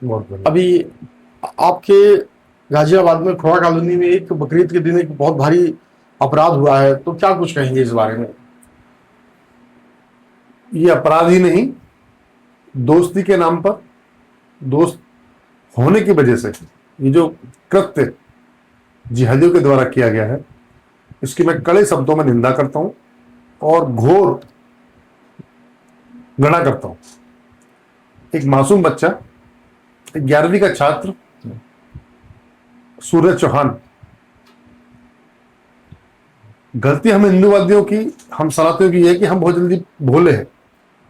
बहुत बढ़िया। अभी आपके गाजियाबाद में खोड़ा कॉलोनी में एक बकरीद के दिन एक बहुत भारी अपराध हुआ है, तो क्या कुछ कहेंगे इस बारे में? ये अपराध ही नहीं, दोस्ती के नाम पर, दोस्त होने की वजह से ये जो कृत्य जिहादियों के द्वारा किया गया है, इसकी मैं कड़े शब्दों में निंदा करता हूं और घोर घृणा करता हूं। एक मासूम बच्चा, 11वीं का छात्र सूरज चौहान, गलती हम हिंदूवादियों की, हम सनातनियों की है कि हम बहुत जल्दी भोले हैं,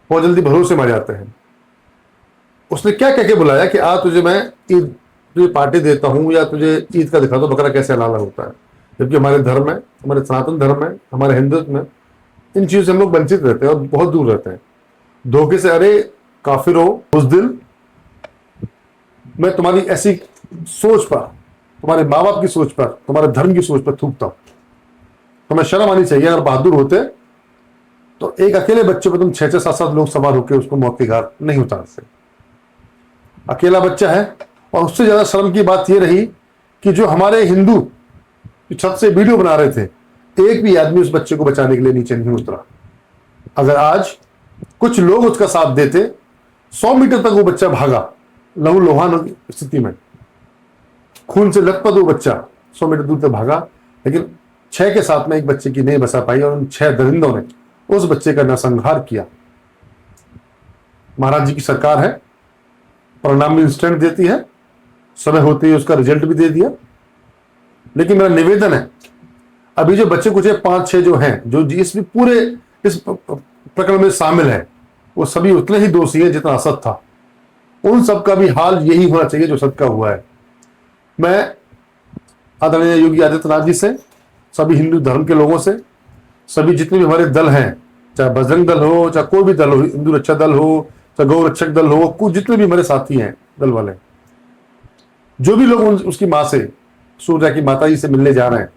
बहुत जल्दी भरोसे में आ जाते हैं। उसने क्या कह के बुलाया कि आ तुझे मैं ईद, तुझे पार्टी देता हूं या तुझे ईद का दिखा दो बकरा कैसे हलाल होता है। जबकि हमारे धर्म में, हमारे सनातन धर्म में, हमारे हिंदुत्व में इन चीजों से हम लोग वंचित रहते हैं और बहुत दूर रहते हैं। धोखे से, अरे काफिरो बुज़दिल, मैं तुम्हारी ऐसी सोच पर, तुम्हारे माँ बाप की सोच पर, तुम्हारे धर्म की सोच पर थूकता हूं। तुम्हें शर्म आनी चाहिए। अगर बहादुर होते तो एक अकेले बच्चे पर तुम 6-6, 7-7 लोग सवार होकर उसको मौत की घाट नहीं उतारते। अकेला बच्चा है। और उससे ज्यादा शर्म की बात यह रही कि जो हमारे हिंदू छत से वीडियो बना रहे थे, एक भी आदमी उस बच्चे को बचाने के लिए नीचे नहीं उतरा। अगर आज कुछ लोग उसका साथ देते, 100 मीटर तक वो बच्चा भागा, लहू लोहान स्थिति में, खून से लथपथ वो बच्चा 100 मीटर दूर तक भागा, लेकिन 6 के साथ में एक बच्चे की नहीं बचा पाई और उन 6 दरिंदों ने उस बच्चे का नरसंहार किया। महाराज जी की सरकार है, परिणाम भी इंस्टेंट देती है, समय होते ही उसका रिजल्ट भी दे दिया। लेकिन मेरा निवेदन है, अभी जो बच्चे कुछ 5-6 जो हैं, जो इस पूरे इस प्रकरण में शामिल है, वो सभी उतने ही दोषी हैं जितना असद था। उन सब का भी हाल यही होना चाहिए जो असद का हुआ है। मैं आदरणीय योगी आदित्यनाथ जी से, सभी हिंदू धर्म के लोगों से, सभी जितने भी हमारे दल हैं, चाहे बजरंग दल हो, चाहे कोई भी दल हो, हिंदू रक्षा दल हो, चाहे गौ रक्षक दल हो, कुछ जितने भी हमारे साथी हैं दल वाले, जो भी लोग उसकी माँ से, सूर्या की माता जी से मिलने जा रहे हैं,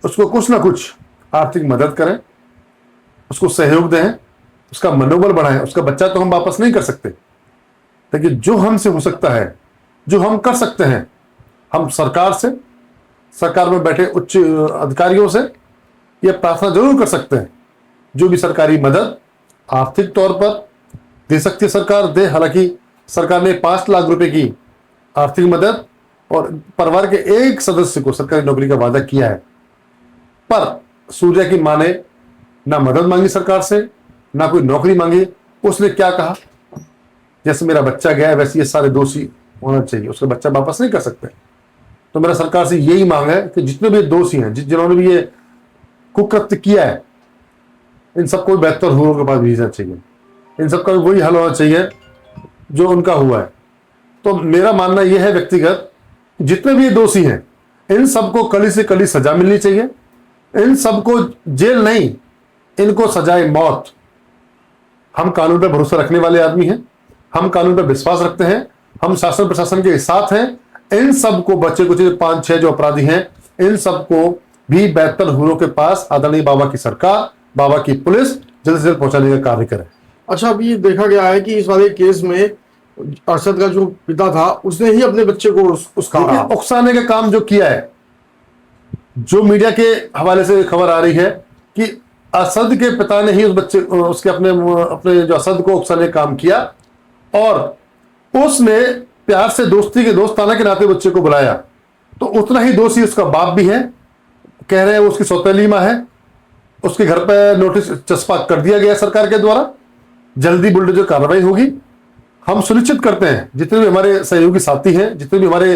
उसको कुछ ना कुछ आर्थिक मदद करें, उसको सहयोग दें, उसका मनोबल बढ़ाएं। उसका बच्चा तो हम वापस नहीं कर सकते, लेकिन जो हमसे हो सकता है, जो हम कर सकते हैं, हम सरकार से, सरकार में बैठे उच्च अधिकारियों से यह प्रार्थना जरूर कर सकते हैं। जो भी सरकारी मदद आर्थिक तौर पर दे सकती है सरकार दे। हालांकि सरकार ने 5 लाख रुपए की आर्थिक मदद और परिवार के एक सदस्य को सरकारी नौकरी का वादा किया है। पर सूर्या की मां ने ना मदद मांगी सरकार से, ना कोई नौकरी मांगी। उसने क्या कहा, जैसे मेरा बच्चा गया है वैसे ये सारे दोषी होना चाहिए, उसका बच्चा वापस नहीं कर सकते। तो मेरा सरकार से यही मांग है कि जितने भी दोषी हैं, जिन्होंने भी ये कुकृत्य किया है, इन सबको बेहतर हुओं के पास भेजना चाहिए। इन सबका भी वही हल होना चाहिए जो उनका हुआ है। तो मेरा मानना यह है व्यक्तिगत, जितने भी दोषी हैं, इन सबको कड़ी से कड़ी सजा मिलनी चाहिए। इन सबको जेल नहीं, इनको सजाए मौत। हम कानून पर भरोसा रखने वाले आदमी हैं, हम कानून पर विश्वास रखते हैं, हम शासन प्रशासन के साथ हैं। इन सबको, बच्चे कुछ 5-6 जो अपराधी हैं, इन सबको भी बेहतर हुरों के पास आदरणीय बाबा की सरकार, बाबा की पुलिस जल्द से जल्द पहुंचाने का कार्य करे। अच्छा, अभी ये देखा गया है कि इस वाले केस में अरशद का जो पिता था उसने ही अपने बच्चे को उसका उकसाने का काम जो किया है, जो मीडिया के हवाले से खबर आ रही है कि असद के पिता ने ही उस बच्चे, उसके अपने जो असद को उकसाने का काम किया, और उसने प्यार से दोस्ती के दोस्ताना के नाते बच्चे को बुलाया। तो उतना ही दोषी उसका बाप भी है। कह रहे हैं वो उसकी सौतेली मां है। उसके घर पर नोटिस चस्पा कर दिया गया सरकार के द्वारा। जल्दी बुलडोजर कार्रवाई होगी। हम सुनिश्चित करते हैं, जितने भी हमारे सहयोगी साथी हैं, जितने भी हमारे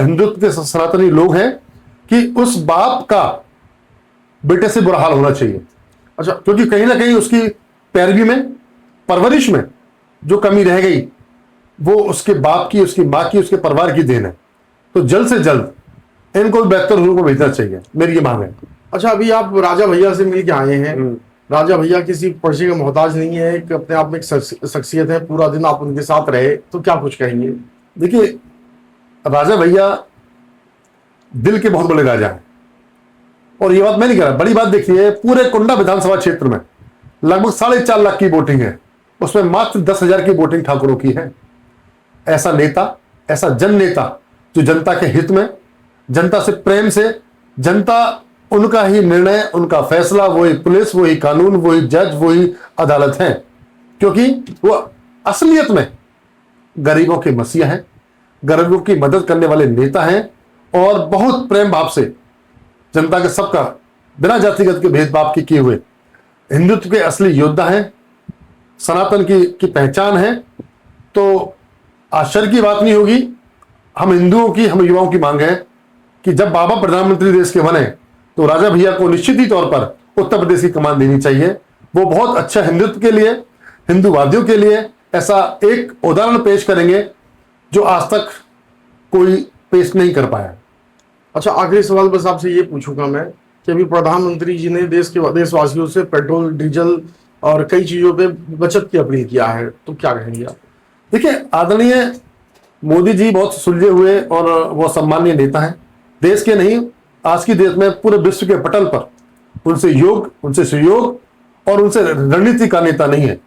हिंदुत्व के सनातनी लोग हैं, कि उस बाप का बेटे से बुरा हाल होना चाहिए। अच्छा, क्योंकि कहीं ना कहीं उसकी पैरवी में, परवरिश में जो कमी रह गई, वो उसके बाप की, उसकी मां की, उसके परिवार की देन है। तो जल्द से जल्द इनको बेहतर रूप में भेजना चाहिए, मेरी ये मांग है। अच्छा, अभी आप राजा भैया से मिल के आए हैं। राजा भैया किसी पर्चे का मोहताज नहीं है, एक अपने आप में एक शख्सियत है। पूरा दिन आप उनके साथ रहे, तो क्या कुछ कहेंगे? देखिए, राजा भैया दिल के बहुत बड़े राजा हैं, और ये बात मैं नहीं कह रहा, बड़ी बात देखिए, पूरे कुंडा विधानसभा क्षेत्र में लगभग 4.5 लाख की वोटिंग है, उसमें मात्र 10,000 की वोटिंग ठाकुरों की है। ऐसा नेता, ऐसा जन नेता जो जनता के हित में, जनता से प्रेम से, जनता उनका ही निर्णय, उनका फैसला, वही पुलिस, वही कानून, वही जज, वही अदालत है, क्योंकि वो असलियत में गरीबों के मसीहा हैं, गरीबों की मदद करने वाले नेता हैं और बहुत प्रेम भाव से जनता के सबका बिना जातिगत के भेदभाव के किए हुए हिंदुत्व के असली योद्धा हैं, सनातन की पहचान है। तो आश्चर्य की बात नहीं होगी, हम हिंदुओं की, हम युवाओं की मांग है कि जब बाबा प्रधानमंत्री देश के बने तो राजा भैया को निश्चित ही तौर पर उत्तर प्रदेश की कमान देनी चाहिए। वो बहुत अच्छा हिंदुत्व के लिए, हिंदूवादियों के लिए ऐसा एक उदाहरण पेश करेंगे जो आज तक कोई पेश नहीं कर पाया। अच्छा, आखिरी सवाल बस आपसे ये पूछूंगा मैं कि अभी प्रधानमंत्री जी ने देशवासियों से पेट्रोल, डीजल और कई चीजों पे बचत की अपील किया है, तो क्या कहेंगे आप? देखिए, आदरणीय मोदी जी बहुत सुलझे हुए और वो सम्मानीय नेता हैं, देश के नहीं आज की देश में पूरे विश्व के पटल पर उनसे योग, उनसे सहयोग और उनसे रणनीति का नेता नहीं है।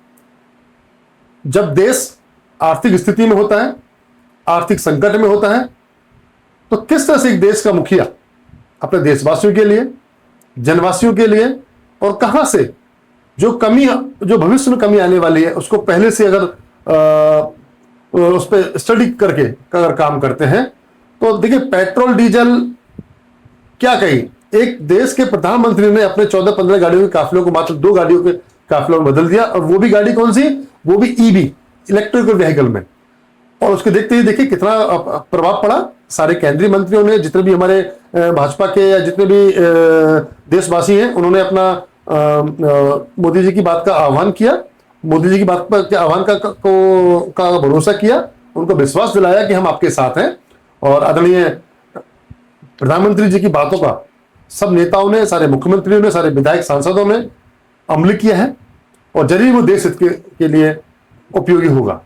जब देश आर्थिक स्थिति में होता है, आर्थिक संकट में होता है, तो किस तरह से एक देश का मुखिया अपने देशवासियों के लिए, जनवासियों के लिए और कहां से जो कमी, जो भविष्य में कमी आने वाली है उसको पहले से अगर उस पर स्टडी करके अगर काम करते हैं तो देखिए, पेट्रोल डीजल क्या कही, एक देश के प्रधानमंत्री ने अपने 14-15 गाड़ियों के काफिलों को मात्र 2 गाड़ियों के काफिलों में बदल दिया, और वो भी गाड़ी कौन सी, वो भी ईवी, इलेक्ट्रिकल व्हीकल में। और उसके देखते ही देखिए कितना प्रभाव पड़ा। सारे केंद्रीय मंत्रियों ने, जितने भी हमारे भाजपा के या जितने भी देशवासी हैं, उन्होंने अपना मोदी जी की बात का आह्वान किया, मोदी जी की बात पर आह्वान का भरोसा किया, उनको विश्वास दिलाया कि हम आपके साथ हैं। और आदरणीय प्रधानमंत्री जी की बातों का सब नेताओं ने, सारे मुख्यमंत्रियों ने, सारे विधायक सांसदों ने अमल किया है और जरूर वो देश हित के लिए उपयोगी होगा।